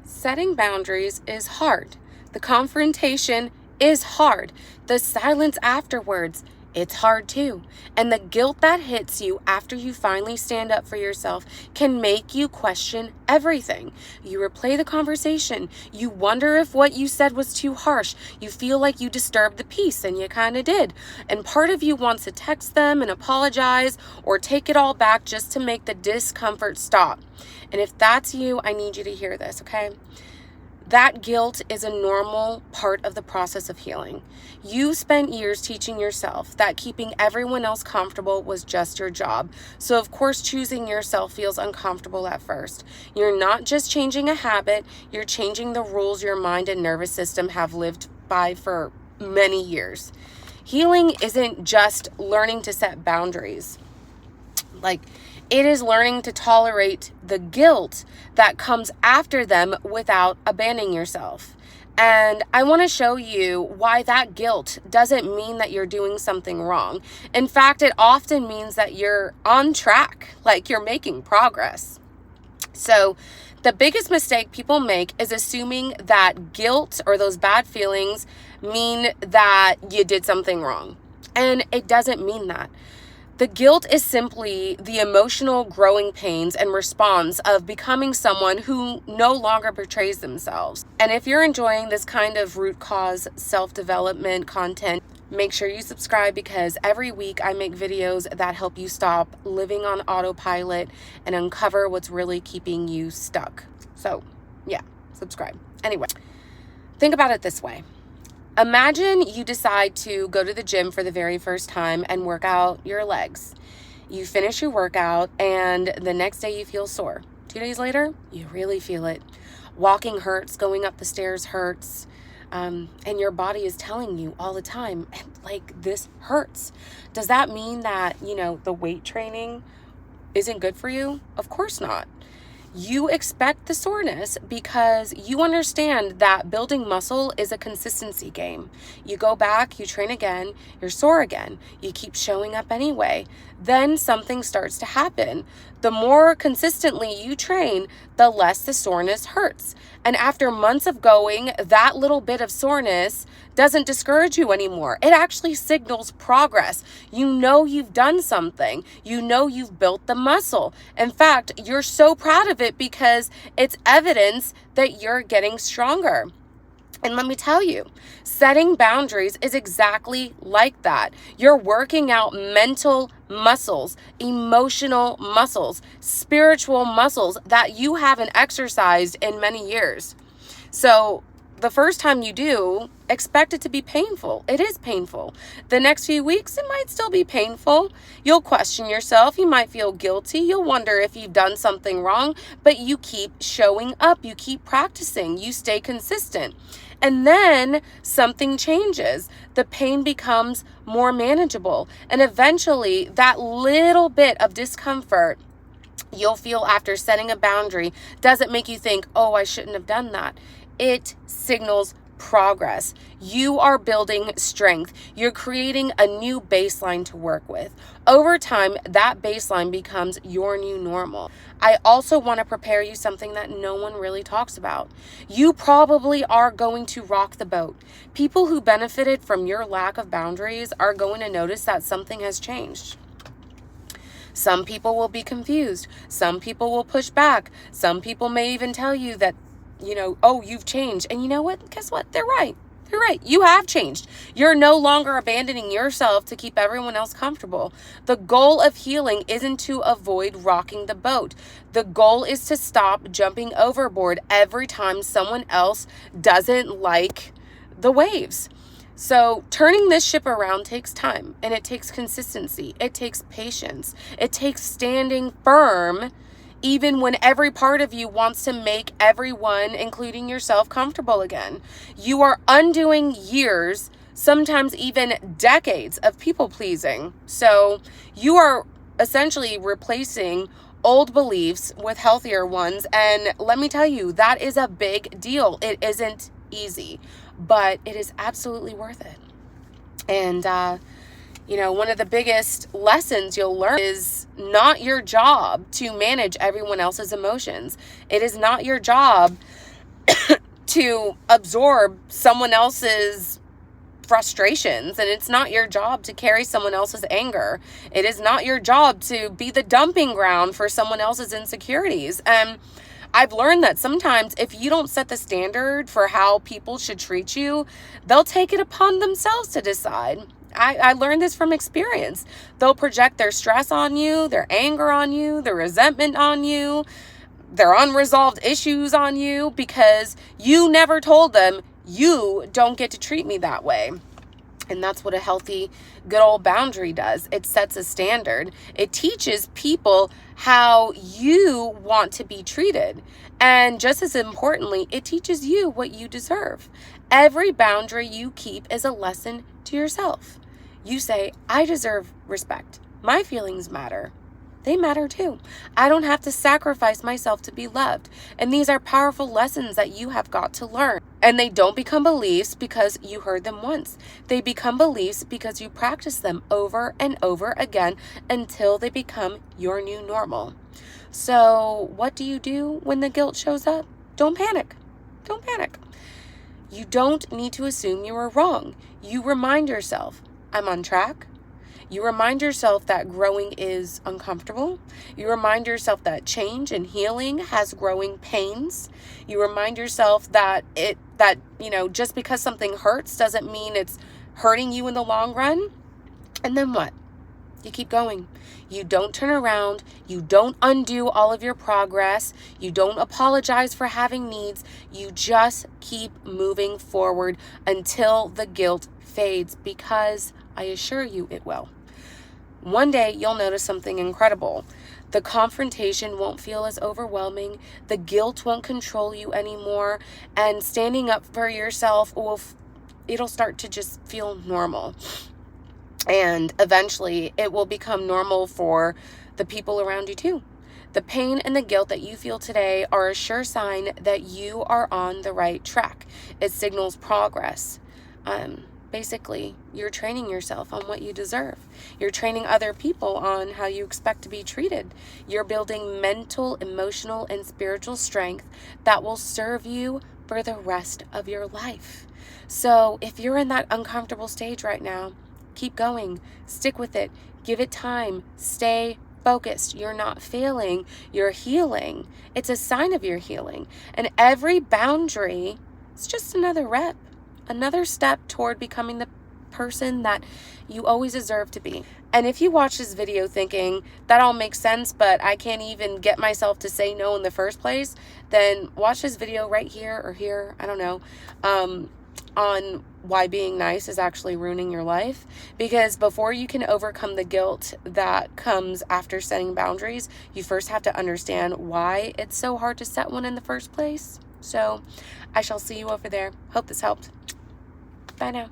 Setting boundaries is hard. The confrontation is hard. The silence afterwards, it's hard too. And the guilt that hits you after you finally stand up for yourself can make you question everything. You replay the conversation. You wonder if what you said was too harsh. You feel like you disturbed the peace, and you kind of did. And part of you wants to text them and apologize or take it all back just to make the discomfort stop. And if that's you, I need you to hear this, okay? That guilt is a normal part of the process of healing. You spent years teaching yourself that keeping everyone else comfortable was just your job. So of course, choosing yourself feels uncomfortable at first. You're not just changing a habit, you're changing the rules your mind and nervous system have lived by for many years. Healing isn't just learning to set boundaries. It is learning to tolerate the guilt that comes after them without abandoning yourself. And I want to show you why that guilt doesn't mean that you're doing something wrong. In fact, it often means that you're on track, like you're making progress. So the biggest mistake people make is assuming that guilt or those bad feelings mean that you did something wrong. And it doesn't mean that. The guilt is simply the emotional growing pains and response of becoming someone who no longer portrays themselves. And if you're enjoying this kind of root cause self-development content, make sure you subscribe, because every week I make videos that help you stop living on autopilot and uncover what's really keeping you stuck. So yeah, subscribe. Anyway, think about it this way. Imagine you decide to go to the gym for the very first time and work out your legs. You finish your workout and the next day you feel sore. 2 days later, you really feel it. Walking hurts, going up the stairs hurts, and your body is telling you all the time, like, this hurts. Does that mean that, the weight training isn't good for you? Of course not. You expect the soreness because you understand that building muscle is a consistency game. You go back, you train again, you're sore again. You keep showing up anyway. Then something starts to happen. The more consistently you train, the less the soreness hurts. And after months of going, that little bit of soreness doesn't discourage you anymore. It actually signals progress. You know you've done something. You know you've built the muscle. In fact, you're so proud of it because it's evidence that you're getting stronger. And let me tell you, setting boundaries is exactly like that. You're working out mental muscles, emotional muscles, spiritual muscles that you haven't exercised in many years. So the first time you do, expect it to be painful. It is painful. The next few weeks, it might still be painful. You'll question yourself. You might feel guilty. You'll wonder if you've done something wrong, but you keep showing up. You keep practicing. You stay consistent. And then something changes. The pain becomes more manageable. And eventually, that little bit of discomfort you'll feel after setting a boundary doesn't make you think, oh, I shouldn't have done that. It signals progress. You are building strength. You're creating a new baseline to work with. Over time, that baseline becomes your new normal. I also want to prepare you something that no one really talks about. You probably are going to rock the boat. People who benefited from your lack of boundaries are going to notice that something has changed. Some people will be confused. Some people will push back. Some people may even tell you that, oh, you've changed. And you know what? Guess what? They're right. They're right. You have changed. You're no longer abandoning yourself to keep everyone else comfortable. The goal of healing isn't to avoid rocking the boat. The goal is to stop jumping overboard every time someone else doesn't like the waves. So turning this ship around takes time, and it takes consistency. It takes patience. It takes standing firm even when every part of you wants to make everyone, including yourself, comfortable again. You are undoing years, sometimes even decades of people pleasing. So you are essentially replacing old beliefs with healthier ones. And let me tell you, that is a big deal. It isn't easy, but it is absolutely worth it. And, one of the biggest lessons you'll learn is not your job to manage everyone else's emotions. It is not your job to absorb someone else's frustrations, and it's not your job to carry someone else's anger. It is not your job to be the dumping ground for someone else's insecurities. And I've learned that sometimes if you don't set the standard for how people should treat you, they'll take it upon themselves to decide. I learned this from experience. They'll project their stress on you, their anger on you, their resentment on you, their unresolved issues on you, because you never told them, you don't get to treat me that way. And that's what a healthy, good old boundary does. It sets a standard. It teaches people how you want to be treated. And just as importantly, it teaches you what you deserve. Every boundary you keep is a lesson to yourself. You say, I deserve respect. My feelings matter. They matter too. I don't have to sacrifice myself to be loved. And these are powerful lessons that you have got to learn. And they don't become beliefs because you heard them once. They become beliefs because you practice them over and over again until they become your new normal. So what do you do when the guilt shows up? Don't panic. Don't panic. You don't need to assume you are wrong. You remind yourself, I'm on track. You remind yourself that growing is uncomfortable. You remind yourself that change and healing has growing pains. You remind yourself that just because something hurts doesn't mean it's hurting you in the long run. And then what? You keep going. You don't turn around. You don't undo all of your progress. You don't apologize for having needs. You just keep moving forward until the guilt fades, because I assure you it will. One day you'll notice something incredible. The confrontation won't feel as overwhelming. The guilt won't control you anymore. And standing up for yourself, it'll start to just feel normal. And eventually it will become normal for the people around you too. The pain and the guilt that you feel today are a sure sign that you are on the right track. It signals progress. Basically, you're training yourself on what you deserve. You're training other people on how you expect to be treated. You're building mental, emotional, and spiritual strength that will serve you for the rest of your life. So if you're in that uncomfortable stage right now, keep going. Stick with it. Give it time. Stay focused. You're not failing. You're healing. It's a sign of your healing. And every boundary is just another rep. Another step toward becoming the person that you always deserve to be. And if you watch this video thinking, that all makes sense, but I can't even get myself to say no in the first place, then watch this video right here or here, I don't know, on why being nice is actually ruining your life. Because before you can overcome the guilt that comes after setting boundaries, you first have to understand why it's so hard to set one in the first place. So I shall see you over there. Hope this helped. Bye now.